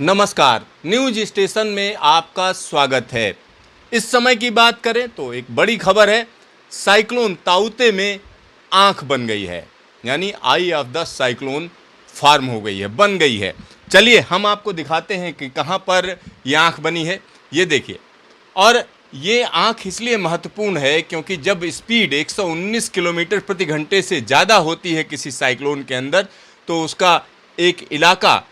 नमस्कार, news station में आपका स्वागत है। इस समय की बात करें तो एक बड़ी खबर है, साइक्लोन ताउते में आंख बन गई है, यानी आई ऑफ द साइक्लोन फॉर्म हो गई है, बन गई है। चलिए हम आपको दिखाते हैं कि कहां पर ये आंख बनी है। ये देखिए, और ये आंख इसलिए महत्वपूर्ण है क्योंकि जब स्पीड 119 किलोमीटर प्रति घंटे से ज़्यादा होती है किसी साइक्लोन के अंदर, तो उसका एक इलाका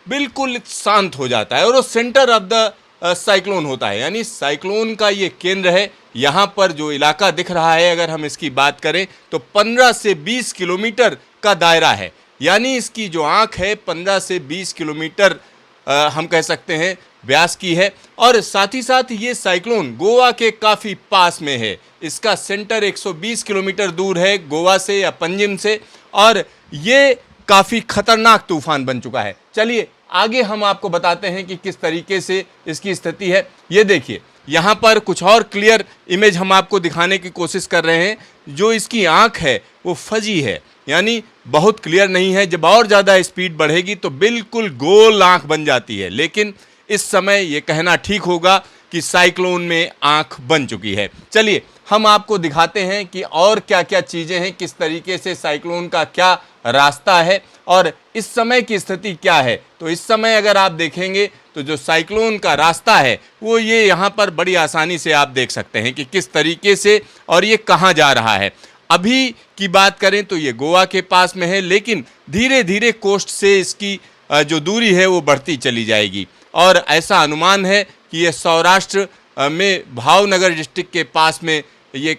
बिल्कुल शांत हो जाता है और वो सेंटर ऑफ द साइक्लोन होता है, यानी साइक्लोन का ये केंद्र है। यहाँ पर जो इलाका दिख रहा है, अगर हम इसकी बात करें तो 15 से 20 किलोमीटर का दायरा है, यानी इसकी जो आंख है 15 से 20 किलोमीटर हम कह सकते हैं व्यास की है। और साथ ही साथ ये साइक्लोन गोवा के काफ़ी पास में है, इसका सेंटर 120 किलोमीटर दूर है गोवा से या पंजिम से, और ये काफ़ी खतरनाक तूफान बन चुका है। चलिए आगे हम आपको बताते हैं कि किस तरीके से इसकी स्थिति है। ये देखिए, यहाँ पर कुछ और क्लियर इमेज हम आपको दिखाने की कोशिश कर रहे हैं। जो इसकी आंख है वो फजी है, यानी बहुत क्लियर नहीं है। जब और ज़्यादा स्पीड बढ़ेगी तो बिल्कुल गोल आंख बन जाती है, लेकिन इस समय ये कहना ठीक होगा कि साइक्लोन में आंख बन चुकी है। चलिए हम आपको दिखाते हैं कि और क्या क्या चीज़ें हैं, किस तरीके से साइक्लोन का क्या रास्ता है और इस समय की स्थिति क्या है। तो इस समय अगर आप देखेंगे तो जो साइक्लोन का रास्ता है वो ये यहाँ पर बड़ी आसानी से आप देख सकते हैं कि किस तरीके से और ये कहाँ जा रहा है। अभी की बात करें तो ये गोवा के पास में है, लेकिन धीरे धीरे कोस्ट से इसकी जो दूरी है वो बढ़ती चली जाएगी और ऐसा अनुमान है कि ये सौराष्ट्र में भावनगर डिस्ट्रिक्ट के पास में ये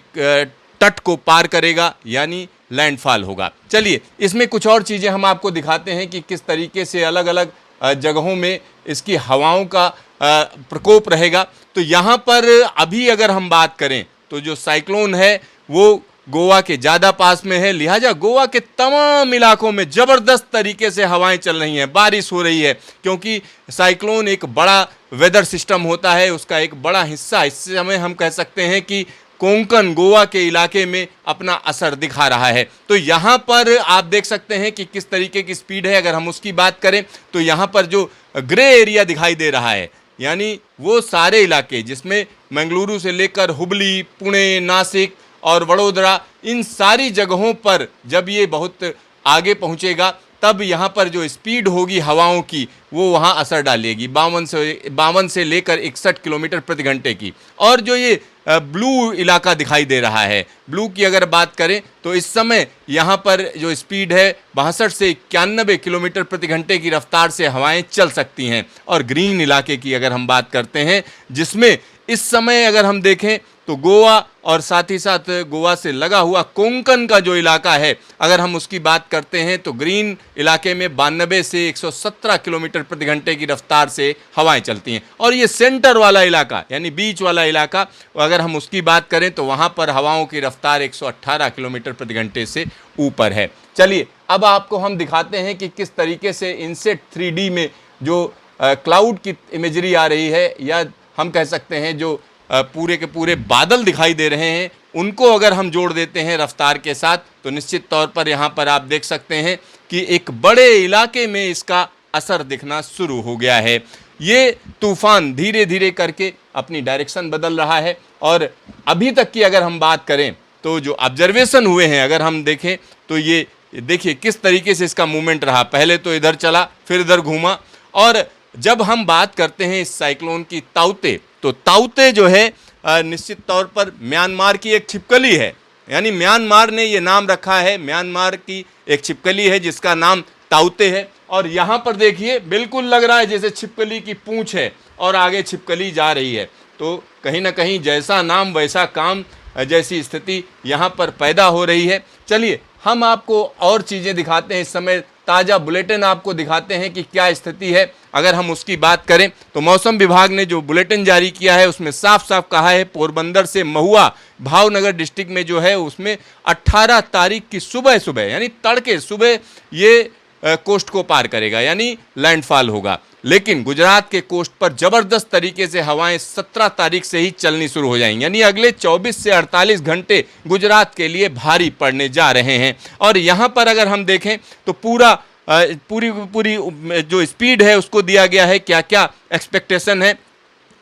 तट को पार करेगा, यानी लैंडफॉल होगा। चलिए इसमें कुछ और चीज़ें हम आपको दिखाते हैं कि किस तरीके से अलग अलग जगहों में इसकी हवाओं का प्रकोप रहेगा। तो यहाँ पर अभी अगर हम बात करें तो जो साइक्लोन है वो गोवा के ज़्यादा पास में है, लिहाजा गोवा के तमाम इलाकों में ज़बरदस्त तरीके से हवाएं चल रही हैं, बारिश हो रही है, क्योंकि साइक्लोन एक बड़ा वेदर सिस्टम होता है, उसका एक बड़ा हिस्सा इस समय हम कह सकते हैं कि कोंकण गोवा के इलाके में अपना असर दिखा रहा है। तो यहाँ पर आप देख सकते हैं कि किस तरीके की स्पीड है। अगर हम उसकी बात करें तो यहाँ पर जो ग्रे एरिया दिखाई दे रहा है, यानी वो सारे इलाके जिसमें मंगलुरु से लेकर हुबली, पुणे, नासिक और वडोदरा, इन सारी जगहों पर जब ये बहुत आगे पहुँचेगा तब यहाँ पर जो स्पीड होगी हवाओं की वो वहाँ असर डालेगी 52 से लेकर 61 किलोमीटर प्रति घंटे की। और जो ये ब्लू इलाका दिखाई दे रहा है, ब्लू की अगर बात करें तो इस समय यहाँ पर जो स्पीड है 62 से 91 किलोमीटर प्रति घंटे की रफ्तार से हवाएं चल सकती हैं। और ग्रीन इलाके की अगर हम बात करते हैं, जिसमें इस समय अगर हम देखें तो गोवा और साथ ही साथ गोवा से लगा हुआ कोंकण का जो इलाका है, अगर हम उसकी बात करते हैं तो ग्रीन इलाके में 92 से 117 किलोमीटर प्रति घंटे की रफ्तार से हवाएं चलती हैं। और ये सेंटर वाला इलाका यानी बीच वाला इलाका, अगर हम उसकी बात करें तो वहाँ पर हवाओं की रफ्तार 118 किलोमीटर प्रति घंटे से ऊपर है। चलिए अब आपको हम दिखाते हैं कि किस तरीके से इनसेट 3D में जो क्लाउड की इमेजरी आ रही है, या हम कह सकते हैं जो पूरे के पूरे बादल दिखाई दे रहे हैं, उनको अगर हम जोड़ देते हैं रफ्तार के साथ तो निश्चित तौर पर यहाँ पर आप देख सकते हैं कि एक बड़े इलाके में इसका असर दिखना शुरू हो गया है। ये तूफान धीरे धीरे करके अपनी डायरेक्शन बदल रहा है और अभी तक की अगर हम बात करें तो जो ऑब्जर्वेशन हुए हैं, अगर हम देखें तो ये देखिए किस तरीके से इसका मूवमेंट रहा। पहले तो इधर चला, फिर इधर घूमा। और जब हम बात करते हैं इस साइक्लोन की ताउते, तो ताउते जो है निश्चित तौर पर म्यांमार की एक छिपकली है, यानी म्यांमार ने ये नाम रखा है, म्यांमार की एक छिपकली है जिसका नाम ताउते है। और यहाँ पर देखिए बिल्कुल लग रहा है जैसे छिपकली की पूंछ है और आगे छिपकली जा रही है। तो कहीं ना कहीं जैसा नाम वैसा काम जैसी स्थिति यहाँ पर पैदा हो रही है। चलिए हम आपको और चीज़ें दिखाते हैं, इस समय ताज़ा बुलेटिन आपको दिखाते हैं कि क्या स्थिति है। अगर हम उसकी बात करें तो मौसम विभाग ने जो बुलेटिन जारी किया है उसमें साफ साफ कहा है, पोरबंदर से महुआ भावनगर डिस्ट्रिक्ट में जो है उसमें 18 तारीख की सुबह सुबह यानी तड़के सुबह ये कोस्ट को पार करेगा, यानी लैंडफॉल होगा। लेकिन गुजरात के कोस्ट पर ज़बरदस्त तरीके से हवाएं 17 तारीख से ही चलनी शुरू हो जाएंगी, यानी अगले 24 से 48 घंटे गुजरात के लिए भारी पड़ने जा रहे हैं। और यहाँ पर अगर हम देखें तो पूरा पूरी पूरी जो स्पीड है उसको दिया गया है, क्या क्या एक्सपेक्टेशन है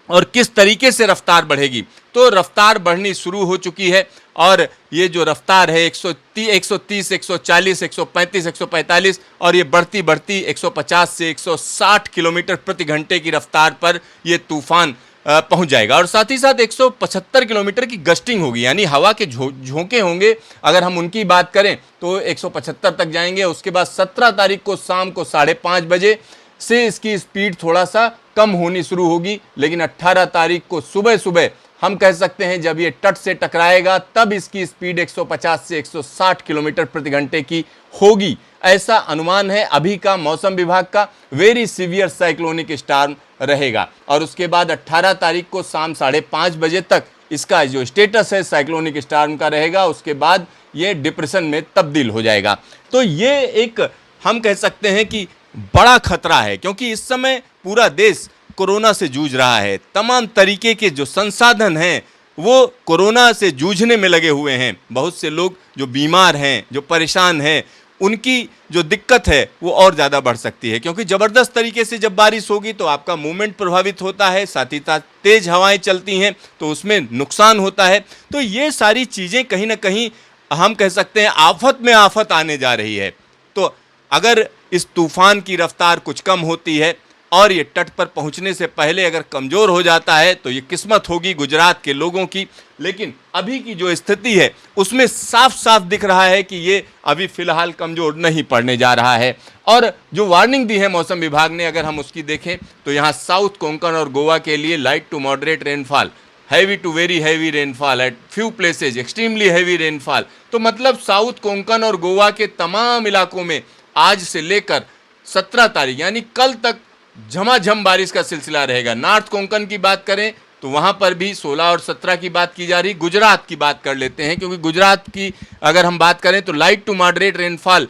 और किस तरीके से रफ्तार बढ़ेगी। तो रफ्तार बढ़नी शुरू हो चुकी है और ये जो रफ्तार है 130, 140, 135, 145 और ये बढ़ती बढ़ती 150 से 160 किलोमीटर प्रति घंटे की रफ्तार पर ये तूफान पहुंच जाएगा। और साथ ही साथ 175 किलोमीटर की गस्टिंग होगी, यानी हवा के झोंके होंगे। अगर हम उनकी बात करें तो 175 तक जाएंगे। उसके बाद 17 तारीख को शाम को 5:30 बजे से इसकी स्पीड थोड़ा सा कम होनी शुरू होगी, लेकिन 18 तारीख को सुबह सुबह हम कह सकते हैं जब ये तट से टकराएगा तब इसकी स्पीड 150 से 160 किलोमीटर प्रति घंटे की होगी, ऐसा अनुमान है अभी का मौसम विभाग का। वेरी सीवियर साइक्लोनिक स्टॉर्म रहेगा। और उसके बाद 18 तारीख को शाम 5:30 बजे तक इसका जो स्टेटस है साइक्लोनिक स्टॉर्म का रहेगा। उसके बाद ये डिप्रेशन में तब्दील हो जाएगा। तो ये एक हम कह सकते हैं कि बड़ा खतरा है, क्योंकि इस समय पूरा देश कोरोना से जूझ रहा है। तमाम तरीके के जो संसाधन हैं वो कोरोना से जूझने में लगे हुए हैं। बहुत से लोग जो बीमार हैं, जो परेशान हैं, उनकी जो दिक्कत है वो और ज़्यादा बढ़ सकती है, क्योंकि ज़बरदस्त तरीके से जब बारिश होगी तो आपका मूवमेंट प्रभावित होता है, साथ ही साथ तेज़ हवाएं चलती हैं तो उसमें नुकसान होता है। तो ये सारी चीज़ें कहीं ना कहीं हम कह सकते हैं आफत में आफत आने जा रही है। तो अगर इस तूफान की रफ्तार कुछ कम होती है और ये तट पर पहुंचने से पहले अगर कमज़ोर हो जाता है तो ये किस्मत होगी गुजरात के लोगों की। लेकिन अभी की जो स्थिति है उसमें साफ साफ दिख रहा है कि ये अभी फ़िलहाल कमज़ोर नहीं पड़ने जा रहा है। और जो वार्निंग दी है मौसम विभाग ने, अगर हम उसकी देखें तो यहाँ साउथ कोंकण और गोवा के लिए light to moderate rainfall, heavy to very heavy rainfall, at few places extremely heavy rainfall. तो मतलब साउथ कोंकण और गोवा के तमाम इलाकों में आज से लेकर 17 तारीख यानी कल तक झमाझम बारिश का सिलसिला रहेगा। नॉर्थ कोंकण की बात करें तो वहाँ पर भी 16 और 17 की बात की जा रही। गुजरात की बात कर लेते हैं, क्योंकि गुजरात की अगर हम बात करें तो लाइट टू मॉडरेट रेनफॉल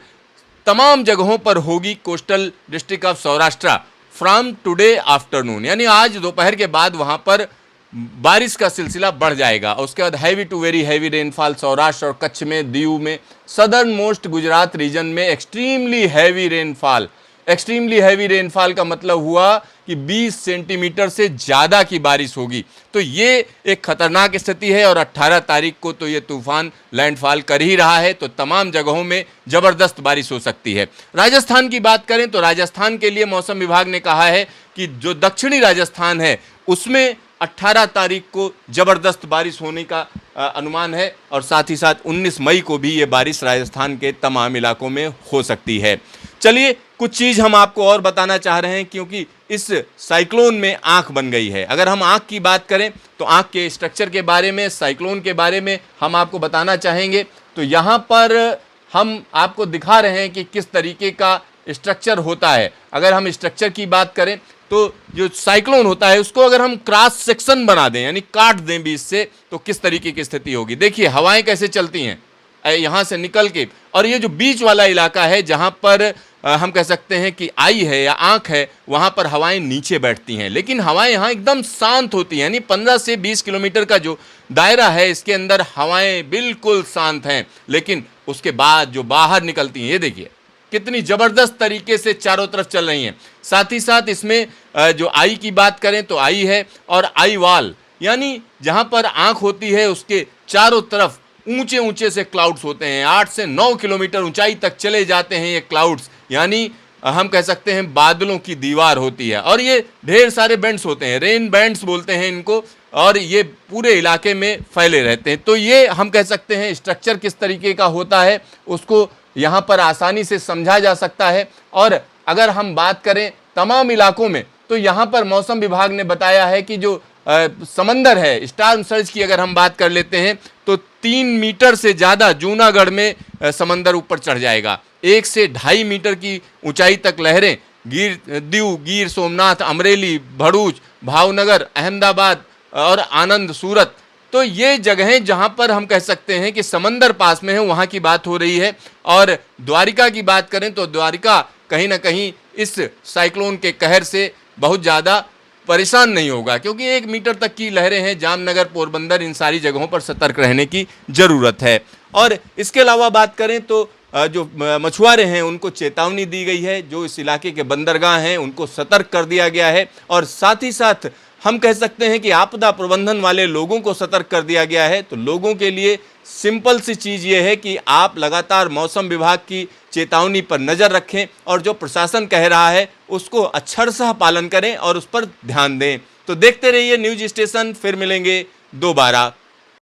तमाम जगहों पर होगी। Coastal district of Saurashtra from today afternoon, यानी आज दोपहर के बाद वहाँ पर बारिश का सिलसिला बढ़ जाएगा। उसके बाद heavy to very heavy rainfall Saurashtra और कच्छ में, दीव में, सदर्न मोस्ट गुजरात रीजन में extremely heavy rainfall. Extremely heavy rainfall का मतलब हुआ कि 20 सेंटीमीटर से ज़्यादा की बारिश होगी। तो ये एक खतरनाक स्थिति है और 18 तारीख को तो ये तूफान लैंडफॉल कर ही रहा है, तो तमाम जगहों में ज़बरदस्त बारिश हो सकती है। राजस्थान की बात करें तो राजस्थान के लिए मौसम विभाग ने कहा है कि जो दक्षिणी राजस्थान है उसमें 18 तारीख को ज़बरदस्त बारिश होने का अनुमान है और साथ ही साथ 19 मई को भी ये बारिश राजस्थान के तमाम इलाकों में हो सकती है। चलिए कुछ चीज़ हम आपको और बताना चाह रहे हैं, क्योंकि इस साइक्लोन में आँख बन गई है। अगर हम आँख की बात करें तो आँख के स्ट्रक्चर के बारे में, साइक्लोन के बारे में हम आपको बताना चाहेंगे। तो यहाँ पर हम आपको दिखा रहे हैं कि किस तरीके का स्ट्रक्चर होता है। अगर हम स्ट्रक्चर की बात करें तो जो साइक्लोन होता है उसको अगर हम क्रॉस सेक्शन बना दें, यानी काट दें बीच से, तो किस तरीके की स्थिति होगी। देखिए हवाएं कैसे चलती हैं यहाँ से निकल के, और ये जो बीच वाला इलाका है जहाँ पर हम कह सकते हैं कि आई है या आँख है, वहाँ पर हवाएं नीचे बैठती हैं। लेकिन हवाएं यहाँ एकदम शांत होती हैं, यानी 15 से 20 किलोमीटर का जो दायरा है इसके अंदर हवाएं बिल्कुल शांत हैं। लेकिन उसके बाद जो बाहर निकलती हैं, ये देखिए कितनी ज़बरदस्त तरीके से चारों तरफ चल रही हैं। साथ ही साथ इसमें जो आई की बात करें तो आई है और आई वाल, यानी जहाँ पर आँख होती है उसके चारों तरफ ऊंचे ऊंचे से क्लाउड्स होते हैं। 8 से 9 किलोमीटर ऊंचाई तक चले जाते हैं ये क्लाउड्स, यानी हम कह सकते हैं बादलों की दीवार होती है। और ये ढेर सारे बैंड्स होते हैं, रेन बैंड्स बोलते हैं इनको, और ये पूरे इलाके में फैले रहते हैं। तो ये हम कह सकते हैं स्ट्रक्चर किस तरीके का होता है उसको यहाँ पर आसानी से समझा जा सकता है। और अगर हम बात करें तमाम इलाकों में तो यहाँ पर मौसम विभाग ने बताया है कि जो समंदर है, स्टॉर्म सर्ज की अगर हम बात कर लेते हैं तो 3 मीटर से ज़्यादा जूनागढ़ में समंदर ऊपर चढ़ जाएगा। 1 से 2.5 मीटर की ऊंचाई तक लहरें दीव, गिर सोमनाथ, अमरेली, भरूच, भावनगर, अहमदाबाद और आनंद, सूरत, तो ये जगहें जहां पर हम कह सकते हैं कि समंदर पास में है, वहां की बात हो रही है। और द्वारिका की बात करें तो द्वारिका कहीं ना कहीं इस साइक्लोन के कहर से बहुत ज़्यादा परेशान नहीं होगा, क्योंकि 1 मीटर तक की लहरें हैं। जामनगर, पोरबंदर, इन सारी जगहों पर सतर्क रहने की ज़रूरत है। और इसके अलावा बात करें तो जो मछुआरे हैं उनको चेतावनी दी गई है, जो इस इलाके के बंदरगाह हैं उनको सतर्क कर दिया गया है, और साथ ही साथ हम कह सकते हैं कि आपदा प्रबंधन वाले लोगों को सतर्क कर दिया गया है। तो लोगों के लिए सिंपल सी चीज़ ये है कि आप लगातार मौसम विभाग की चेतावनी पर नज़र रखें और जो प्रशासन कह रहा है उसको अक्षरशः पालन करें और उस पर ध्यान दें। तो देखते रहिए न्यूज़ स्टेशन, फिर मिलेंगे दोबारा।